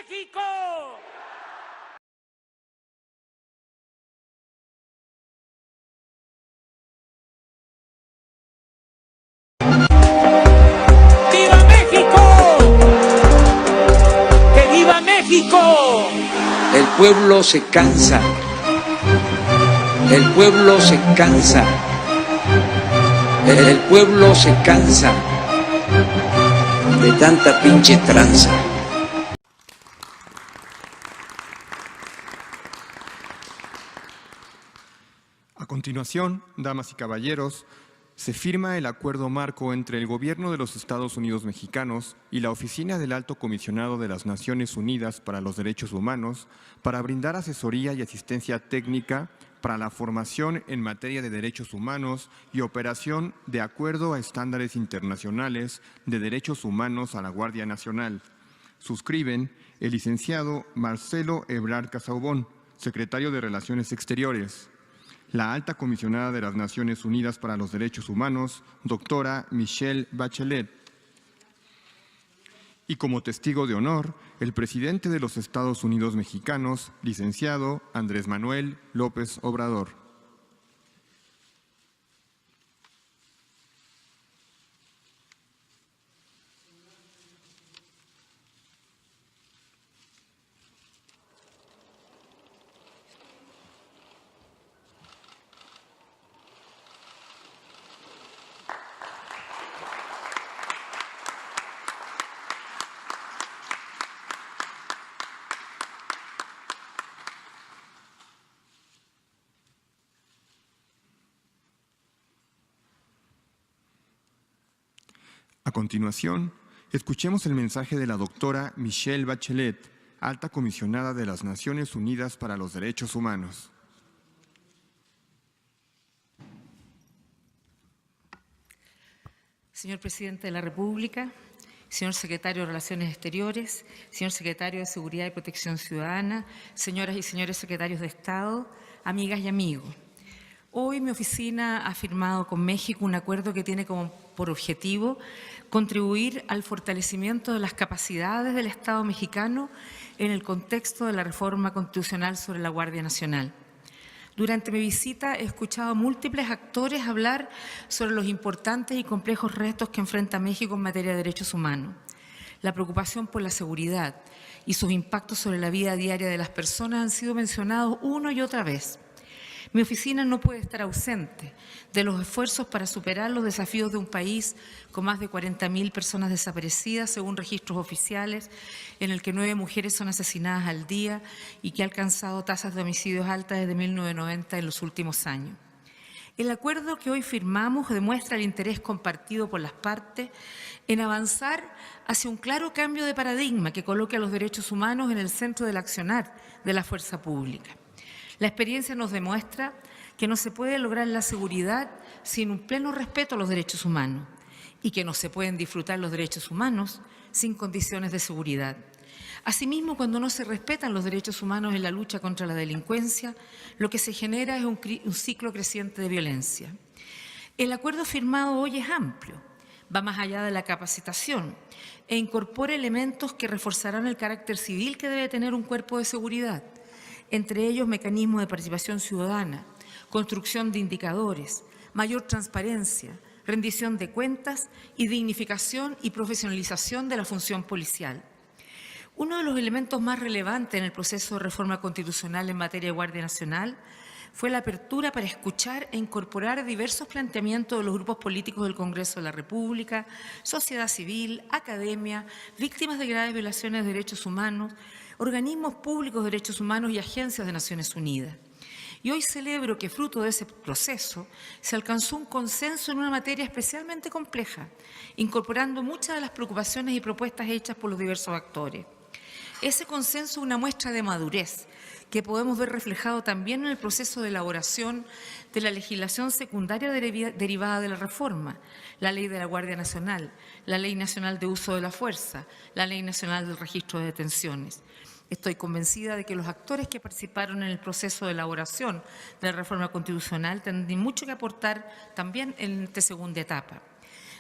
México! ¡Viva México! ¡Que viva México! El pueblo se cansa. El pueblo se cansa. El pueblo se cansa de tanta pinche tranza. A continuación, damas y caballeros, se firma el acuerdo marco entre el Gobierno de los Estados Unidos mexicanos y la Oficina del Alto Comisionado de las Naciones Unidas para los Derechos Humanos para brindar asesoría y asistencia técnica para la formación en materia de derechos humanos y operación de acuerdo a estándares internacionales de derechos humanos a la Guardia Nacional. Suscriben el licenciado Marcelo Ebrard Casaubon, secretario de Relaciones Exteriores; la alta comisionada de las Naciones Unidas para los Derechos Humanos, doctora Michelle Bachelet; y como testigo de honor, el presidente de los Estados Unidos mexicanos, licenciado Andrés Manuel López Obrador. A continuación, escuchemos el mensaje de la doctora Michelle Bachelet, alta comisionada de las Naciones Unidas para los Derechos Humanos. Señor Presidente de la República, señor Secretario de Relaciones Exteriores, señor Secretario de Seguridad y Protección Ciudadana, señoras y señores secretarios de Estado, amigas y amigos. Hoy mi oficina ha firmado con México un acuerdo que tiene por objetivo contribuir al fortalecimiento de las capacidades del Estado mexicano en el contexto de la reforma constitucional sobre la Guardia Nacional. Durante mi visita he escuchado a múltiples actores hablar sobre los importantes y complejos retos que enfrenta México en materia de derechos humanos. La preocupación por la seguridad y sus impactos sobre la vida diaria de las personas han sido mencionados una y otra vez. Mi oficina no puede estar ausente de los esfuerzos para superar los desafíos de un país con más de 40.000 personas desaparecidas, según registros oficiales, en el que 9 mujeres son asesinadas al día y que ha alcanzado tasas de homicidios altas desde 1990 en los últimos años. El acuerdo que hoy firmamos demuestra el interés compartido por las partes en avanzar hacia un claro cambio de paradigma que coloque a los derechos humanos en el centro del accionar de la fuerza pública. La experiencia nos demuestra que no se puede lograr la seguridad sin un pleno respeto a los derechos humanos y que no se pueden disfrutar los derechos humanos sin condiciones de seguridad. Asimismo, cuando no se respetan los derechos humanos en la lucha contra la delincuencia, lo que se genera es un ciclo creciente de violencia. El acuerdo firmado hoy es amplio, va más allá de la capacitación e incorpora elementos que reforzarán el carácter civil que debe tener un cuerpo de seguridad, entre ellos mecanismos de participación ciudadana, construcción de indicadores, mayor transparencia, rendición de cuentas y dignificación y profesionalización de la función policial. Uno de los elementos más relevantes en el proceso de reforma constitucional en materia de Guardia Nacional fue la apertura para escuchar e incorporar diversos planteamientos de los grupos políticos del Congreso de la República, sociedad civil, academia, víctimas de graves violaciones de derechos humanos, organismos públicos de derechos humanos y agencias de Naciones Unidas. Y hoy celebro que, fruto de ese proceso, se alcanzó un consenso en una materia especialmente compleja, incorporando muchas de las preocupaciones y propuestas hechas por los diversos actores. Ese consenso es una muestra de madurez que podemos ver reflejado también en el proceso de elaboración de la legislación secundaria derivada de la reforma, la Ley de la Guardia Nacional, la Ley Nacional de Uso de la Fuerza, la Ley Nacional del Registro de Detenciones. Estoy convencida de que los actores que participaron en el proceso de elaboración de la reforma constitucional tendrán mucho que aportar también en esta segunda etapa.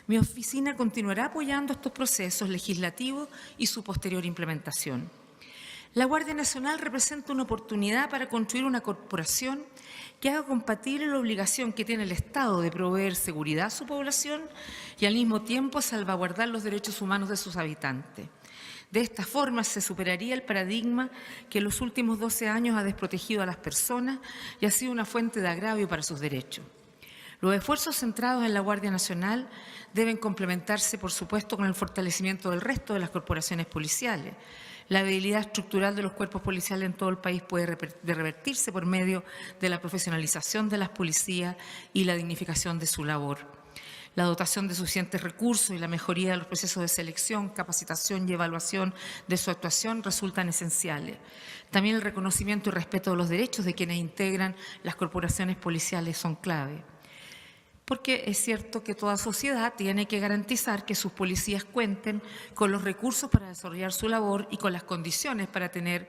Mi oficina continuará apoyando estos procesos legislativos y su posterior implementación. La Guardia Nacional representa una oportunidad para construir una corporación que haga compatible la obligación que tiene el Estado de proveer seguridad a su población y al mismo tiempo salvaguardar los derechos humanos de sus habitantes. De esta forma se superaría el paradigma que en los últimos 12 años ha desprotegido a las personas y ha sido una fuente de agravio para sus derechos. Los esfuerzos centrados en la Guardia Nacional deben complementarse, por supuesto, con el fortalecimiento del resto de las corporaciones policiales. La debilidad estructural de los cuerpos policiales en todo el país puede revertirse por medio de la profesionalización de las policías y la dignificación de su labor. La dotación de suficientes recursos y la mejoría de los procesos de selección, capacitación y evaluación de su actuación resultan esenciales. También el reconocimiento y respeto de los derechos de quienes integran las corporaciones policiales son clave. Porque es cierto que toda sociedad tiene que garantizar que sus policías cuenten con los recursos para desarrollar su labor y con las condiciones para tener,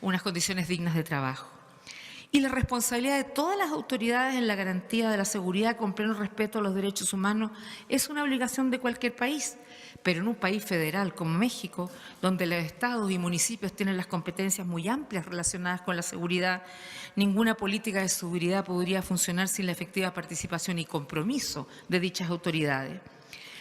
unas condiciones dignas de trabajo. Y la responsabilidad de todas las autoridades en la garantía de la seguridad con pleno respeto a los derechos humanos es una obligación de cualquier país, pero en un país federal como México, donde los estados y municipios tienen las competencias muy amplias relacionadas con la seguridad, ninguna política de seguridad podría funcionar sin la efectiva participación y compromiso de dichas autoridades.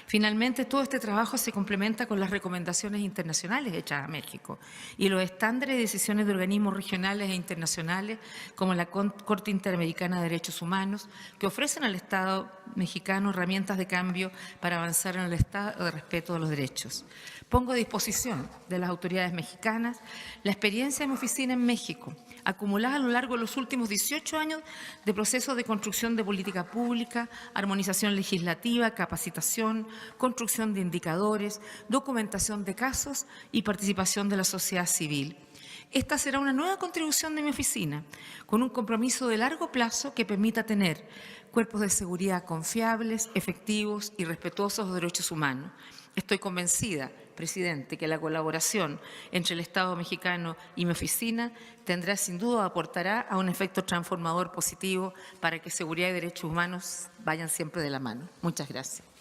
Finalmente, todo este trabajo se complementa con las recomendaciones internacionales hechas a México y los estándares y decisiones de organismos regionales e internacionales como la Corte Interamericana de Derechos Humanos, que ofrecen al Estado mexicano herramientas de cambio para avanzar en el estado de respeto de los derechos. Pongo a disposición de las autoridades mexicanas la experiencia de mi oficina en México, acumulada a lo largo de los últimos 18 años de procesos de construcción de política pública, armonización legislativa, capacitación, construcción de indicadores, documentación de casos y participación de la sociedad civil. Esta será una nueva contribución de mi oficina, con un compromiso de largo plazo que permita tener cuerpos de seguridad confiables, efectivos y respetuosos de los derechos humanos. Estoy convencida, presidente, que la colaboración entre el Estado mexicano y mi oficina tendrá sin duda, aportará a un efecto transformador positivo para que seguridad y derechos humanos vayan siempre de la mano. Muchas gracias.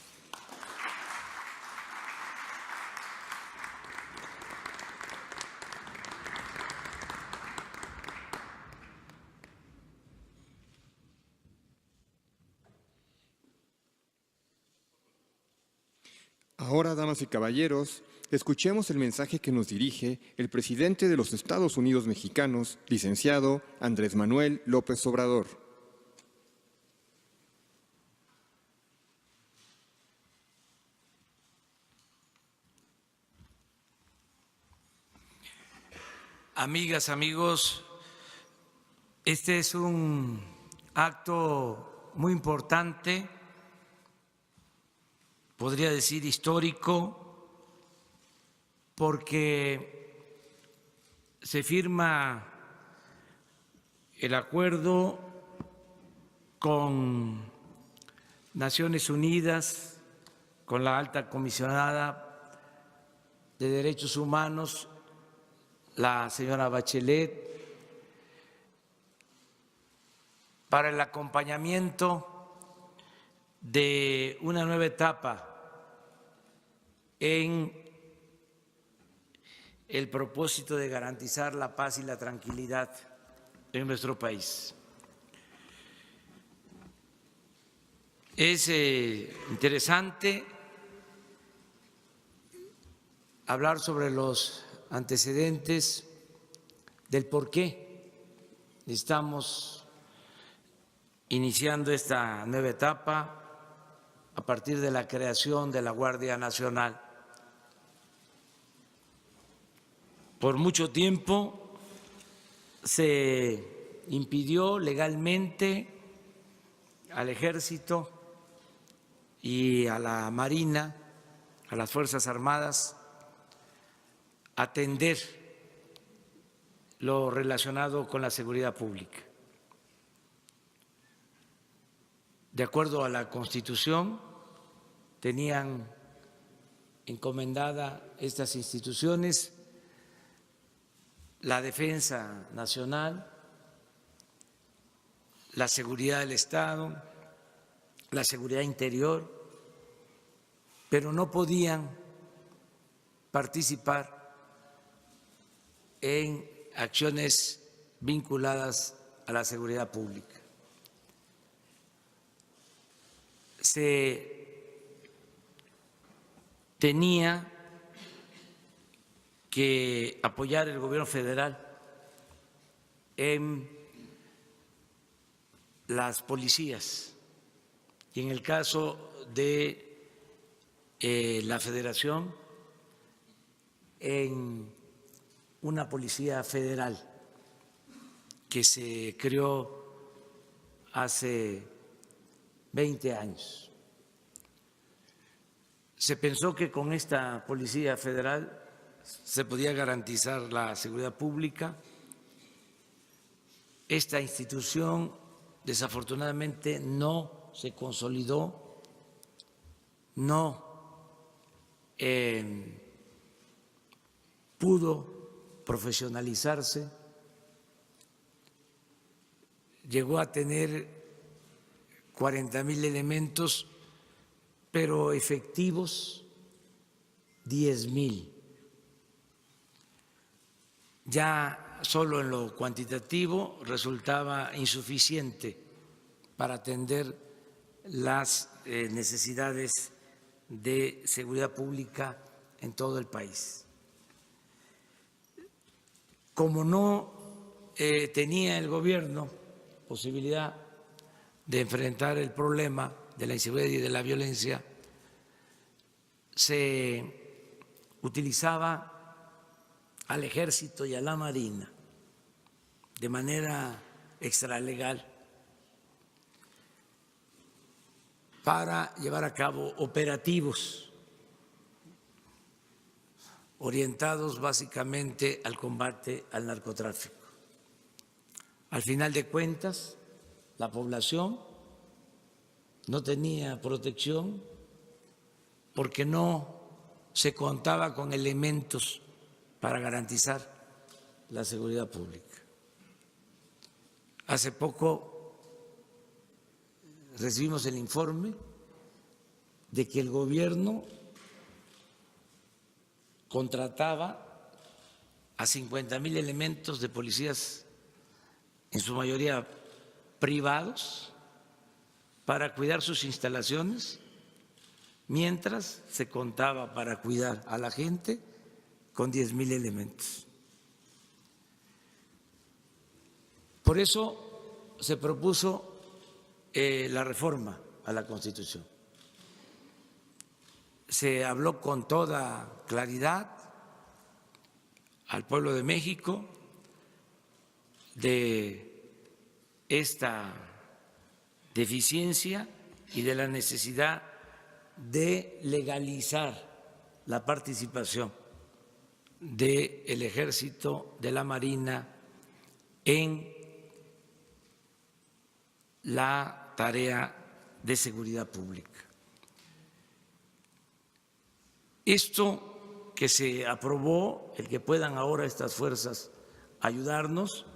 Ahora, damas y caballeros, escuchemos el mensaje que nos dirige el presidente de los Estados Unidos mexicanos, licenciado Andrés Manuel López Obrador. Amigas, amigos, este es un acto muy importante, podría decir histórico, porque se firma el acuerdo con Naciones Unidas, con la alta comisionada de Derechos Humanos, la señora Bachelet, para el acompañamiento de una nueva etapa en el propósito de garantizar la paz y la tranquilidad en nuestro país. Es interesante hablar sobre los antecedentes del por qué estamos iniciando esta nueva etapa a partir de la creación de la Guardia Nacional. Por mucho tiempo se impidió legalmente al Ejército y a la Marina, a las Fuerzas Armadas, atender lo relacionado con la seguridad pública. De acuerdo a la Constitución, tenían encomendada estas instituciones la defensa nacional, la seguridad del Estado, la seguridad interior, pero no podían participar en acciones vinculadas a la seguridad pública. Se tenía que apoyar el gobierno federal en las policías y en el caso de la Federación en una policía federal que se creó hace 20 años. Se pensó que con esta policía federal se podía garantizar la seguridad pública. Esta institución desafortunadamente no se consolidó, no pudo profesionalizarse, llegó a tener 40,000 elementos, pero efectivos 10,000. Ya solo en lo cuantitativo resultaba insuficiente para atender las necesidades de seguridad pública en todo el país. Como no tenía el gobierno posibilidad de enfrentar el problema de la inseguridad y de la violencia, se utilizaba al Ejército y a la Marina de manera extralegal para llevar a cabo operativos orientados básicamente al combate al narcotráfico. Al final de cuentas, la población no tenía protección porque no se contaba con elementos para garantizar la seguridad pública. Hace poco recibimos el informe de que el gobierno contrataba a 50,000 elementos de policías, en su mayoría privados, para cuidar sus instalaciones, mientras se contaba para cuidar a la gente con 10,000 elementos. Por eso se propuso la reforma a la Constitución. Se habló con toda claridad al pueblo de México de esta deficiencia y de la necesidad de legalizar la participación del Ejército, de la Marina en la tarea de seguridad pública. Esto que se aprobó, el que puedan ahora estas fuerzas ayudarnos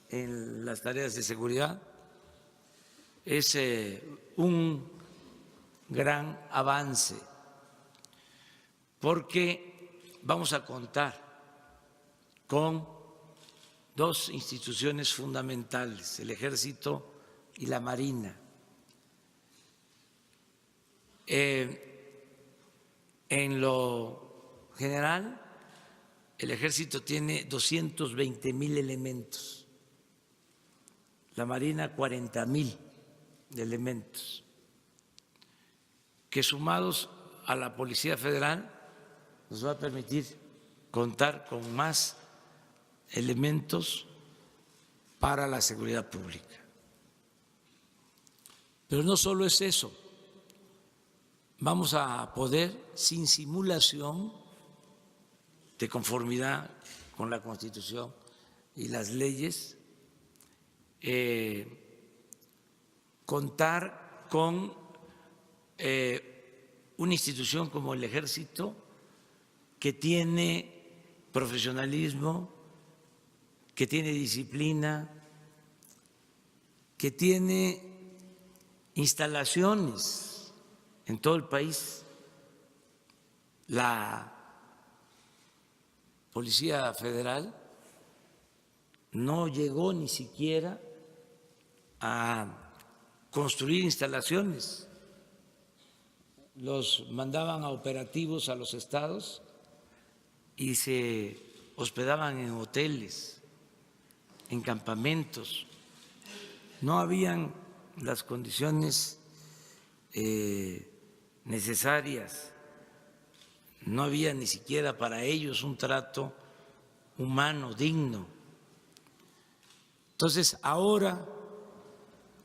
en las tareas de seguridad, es un gran avance, porque vamos a contar con dos instituciones fundamentales, el Ejército y la Marina. En lo general, el Ejército tiene 220,000 elementos, la Marina 40,000 elementos, que sumados a la Policía Federal nos va a permitir contar con más elementos para la seguridad pública. Pero no solo es eso, vamos a poder, sin simulación, de conformidad con la Constitución y las leyes, contar con una institución como el Ejército, que tiene profesionalismo, que tiene disciplina, que tiene instalaciones en todo el país. La Policía Federal no llegó ni siquiera a construir instalaciones. Los mandaban a operativos a los estados y se hospedaban en hoteles, en campamentos. No habían las condiciones necesarias, no había ni siquiera para ellos un trato humano, digno. Entonces, ahora,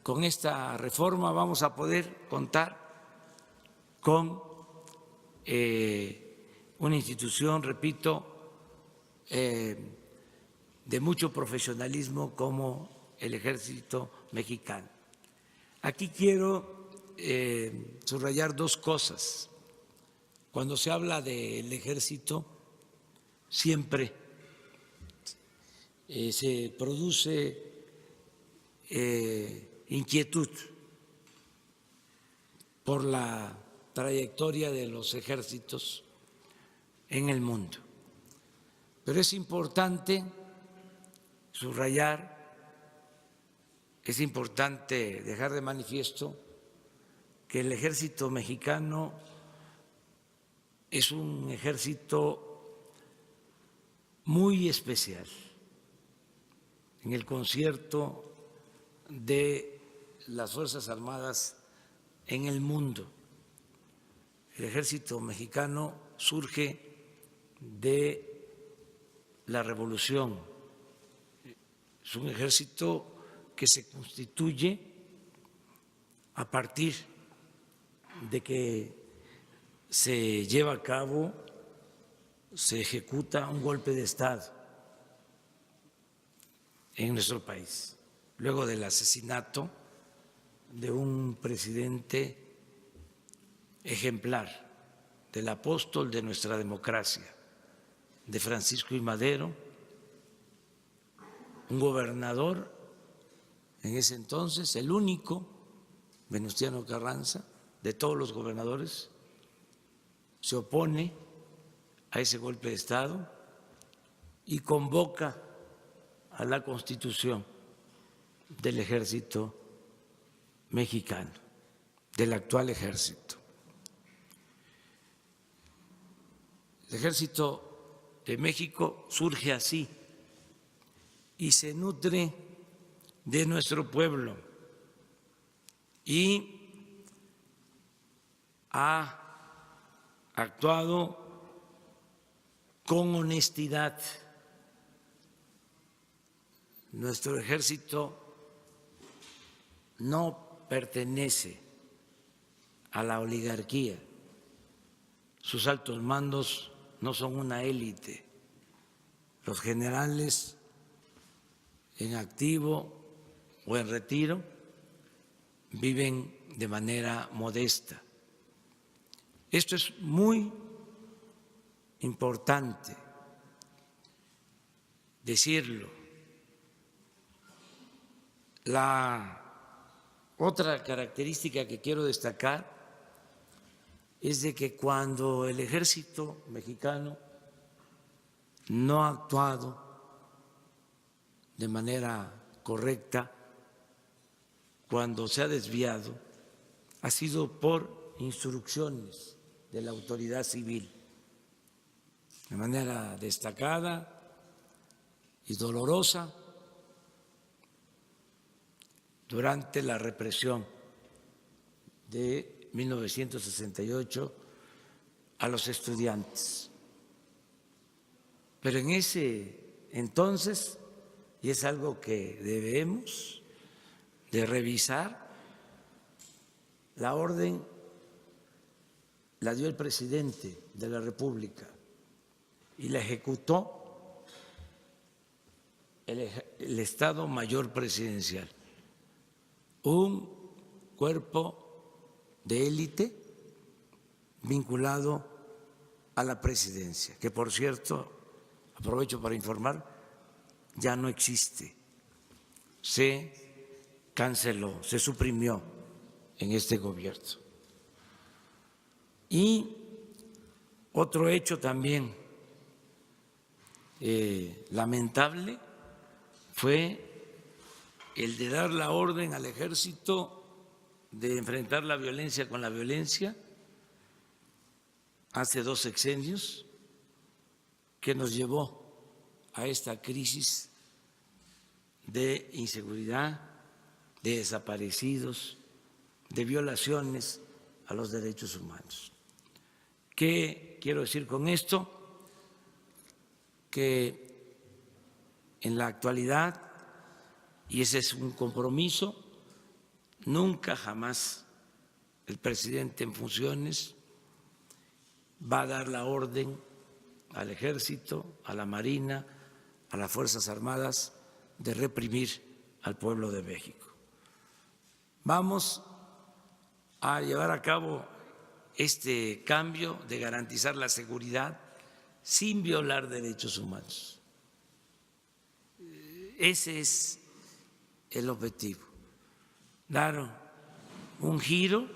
con esta reforma vamos a poder contar con una institución, repito, de mucho profesionalismo como el Ejército Mexicano. Aquí quiero subrayar dos cosas. Cuando se habla del Ejército, siempre se produce inquietud por la trayectoria de los ejércitos en el mundo. Pero es importante subrayar, es importante dejar de manifiesto que el Ejército Mexicano es un ejército muy especial en el concierto de las Fuerzas Armadas en el mundo. El Ejército Mexicano surge de la Revolución. Es un ejército que se constituye a partir de que se lleva a cabo, se ejecuta un golpe de Estado en nuestro país, luego del asesinato de un presidente ejemplar, del apóstol de nuestra democracia, de Francisco I. Madero, un gobernador en ese entonces, el único, Venustiano Carranza, de todos los gobernadores, se opone a ese golpe de Estado y convoca a la constitución del Ejército Mexicano, del actual ejército. El Ejército de México surge así y se nutre de nuestro pueblo y ha actuado con honestidad. Nuestro ejército no pertenece a la oligarquía, sus altos mandos no son una élite, los generales en activo o en retiro viven de manera modesta. Esto es muy importante decirlo. La otra característica que quiero destacar es de que cuando el Ejército Mexicano no ha actuado de manera correcta, cuando se ha desviado, ha sido por instrucciones de la autoridad civil, de manera destacada y dolorosa durante la represión de 1968 a los estudiantes. Pero en ese entonces, y es algo que debemos de revisar, la orden la dio el presidente de la República y la ejecutó el Estado Mayor Presidencial, un cuerpo de élite vinculado a la presidencia, que por cierto, aprovecho para informar, ya no existe, se canceló, se suprimió en este gobierno. Y otro hecho también lamentable fue el de dar la orden al ejército de enfrentar la violencia con la violencia hace 2 sexenios, que nos llevó a esta crisis de inseguridad, de desaparecidos, de violaciones a los derechos humanos. ¿Qué quiero decir con esto? Que en la actualidad, y ese es un compromiso, nunca jamás el presidente en funciones va a dar la orden al Ejército, a la Marina, a las Fuerzas Armadas de reprimir al pueblo de México. Vamos a llevar a cabo este cambio de garantizar la seguridad sin violar derechos humanos. Ese es el objetivo, dar un giro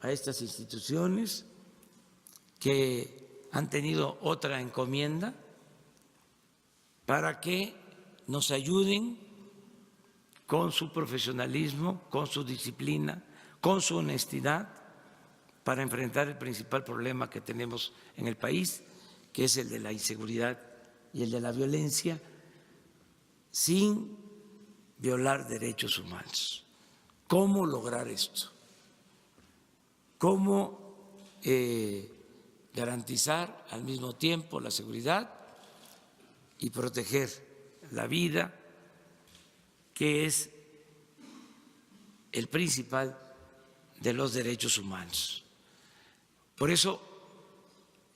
a estas instituciones que han tenido otra encomienda para que nos ayuden con su profesionalismo, con su disciplina, con su honestidad para enfrentar el principal problema que tenemos en el país, que es el de la inseguridad y el de la violencia, sin violar derechos humanos. ¿Cómo lograr esto? ¿Cómo garantizar al mismo tiempo la seguridad y proteger la vida, que es el principal de los derechos humanos? Por eso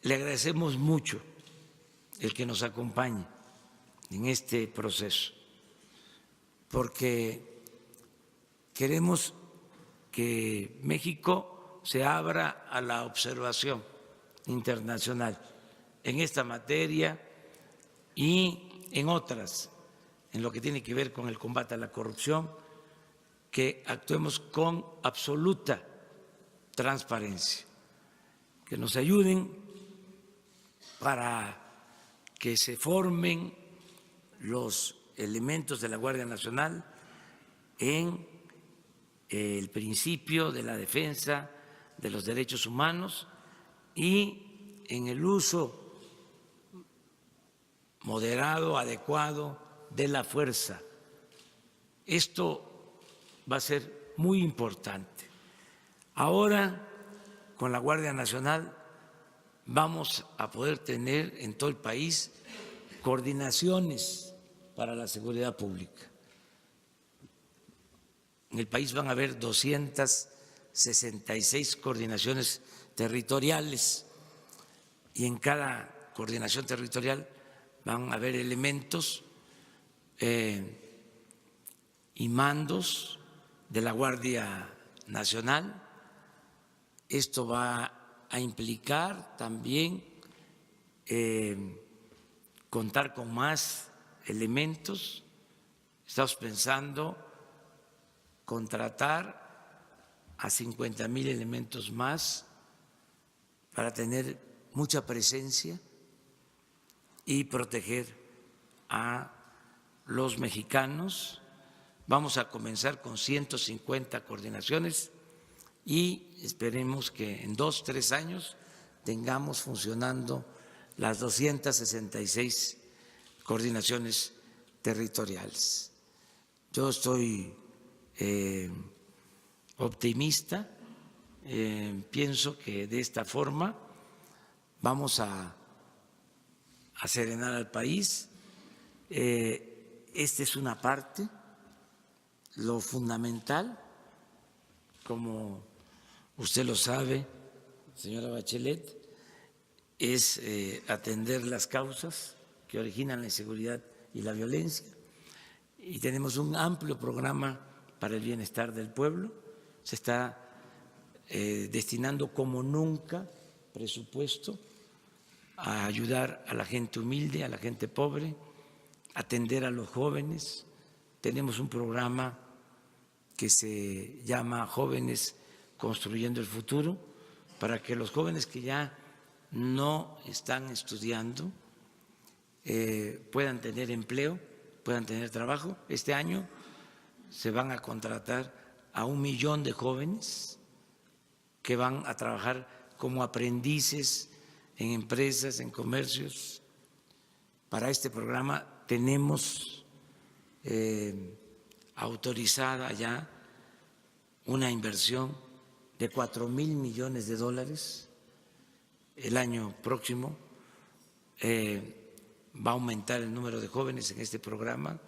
le agradecemos mucho el que nos acompañe en este proceso, porque queremos que México se abra a la observación internacional en esta materia y en otras, en lo que tiene que ver con el combate a la corrupción, que actuemos con absoluta transparencia, que nos ayuden para que se formen los elementos de la Guardia Nacional en el principio de la defensa de los derechos humanos y en el uso moderado, adecuado de la fuerza. Esto va a ser muy importante. Ahora, con la Guardia Nacional, vamos a poder tener en todo el país coordinaciones para la seguridad pública. En el país van a haber 266 coordinaciones territoriales y en cada coordinación territorial van a haber elementos y mandos de la Guardia Nacional. Esto va a implicar también contar con más elementos. Estamos pensando contratar a 50,000 elementos más para tener mucha presencia y proteger a los mexicanos. Vamos a comenzar con 150 coordinaciones y esperemos que en 2 o 3 años tengamos funcionando las 266 coordinaciones territoriales. Yo estoy optimista, pienso que de esta forma vamos a serenar al país. Esta es una parte. Lo fundamental, como usted lo sabe, señora Bachelet, es atender las causas que originan la inseguridad y la violencia. Y tenemos un amplio programa para el bienestar del pueblo. Se está destinando como nunca presupuesto a ayudar a la gente humilde, a la gente pobre, atender a los jóvenes. Tenemos un programa que se llama Jóvenes Construyendo el Futuro, para que los jóvenes que ya no están estudiando puedan tener empleo, puedan tener trabajo. Este año se van a contratar a 1 millón de jóvenes que van a trabajar como aprendices en empresas, en comercios. Para este programa tenemos autorizada ya una inversión de $4,000 millones. El año próximo va a aumentar el número de jóvenes en este programa.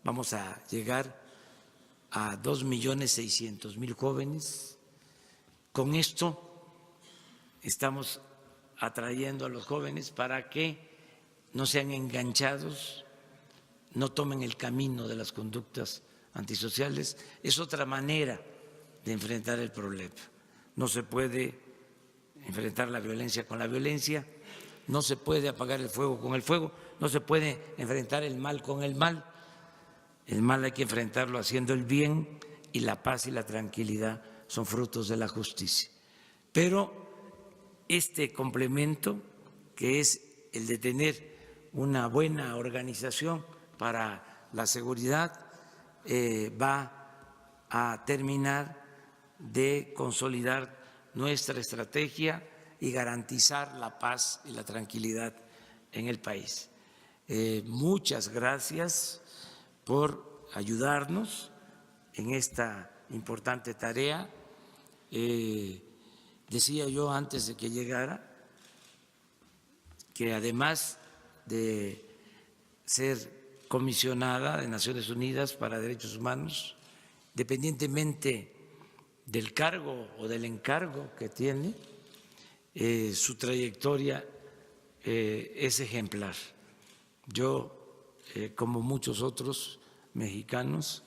Vamos a llegar a 2,600,000 jóvenes. Con esto estamos atrayendo a los jóvenes para que no sean enganchados, no tomen el camino de las conductas antisociales. Es otra manera de enfrentar el problema. No se puede enfrentar la violencia con la violencia, no se puede apagar el fuego con el fuego, no se puede enfrentar el mal con el mal. El mal hay que enfrentarlo haciendo el bien, y la paz y la tranquilidad son frutos de la justicia. Pero este complemento, que es el de tener una buena organización para la seguridad, va a terminar de consolidar nuestra estrategia y garantizar la paz y la tranquilidad en el país. Muchas gracias por ayudarnos en esta importante tarea. Decía yo antes de que llegara que además de ser comisionada de Naciones Unidas para Derechos Humanos, independientemente del cargo o del encargo que tiene, su trayectoria es ejemplar. Yo, como muchos otros mexicanos,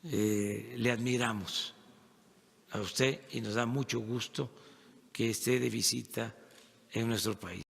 le admiramos a usted y nos da mucho gusto que esté de visita en nuestro país.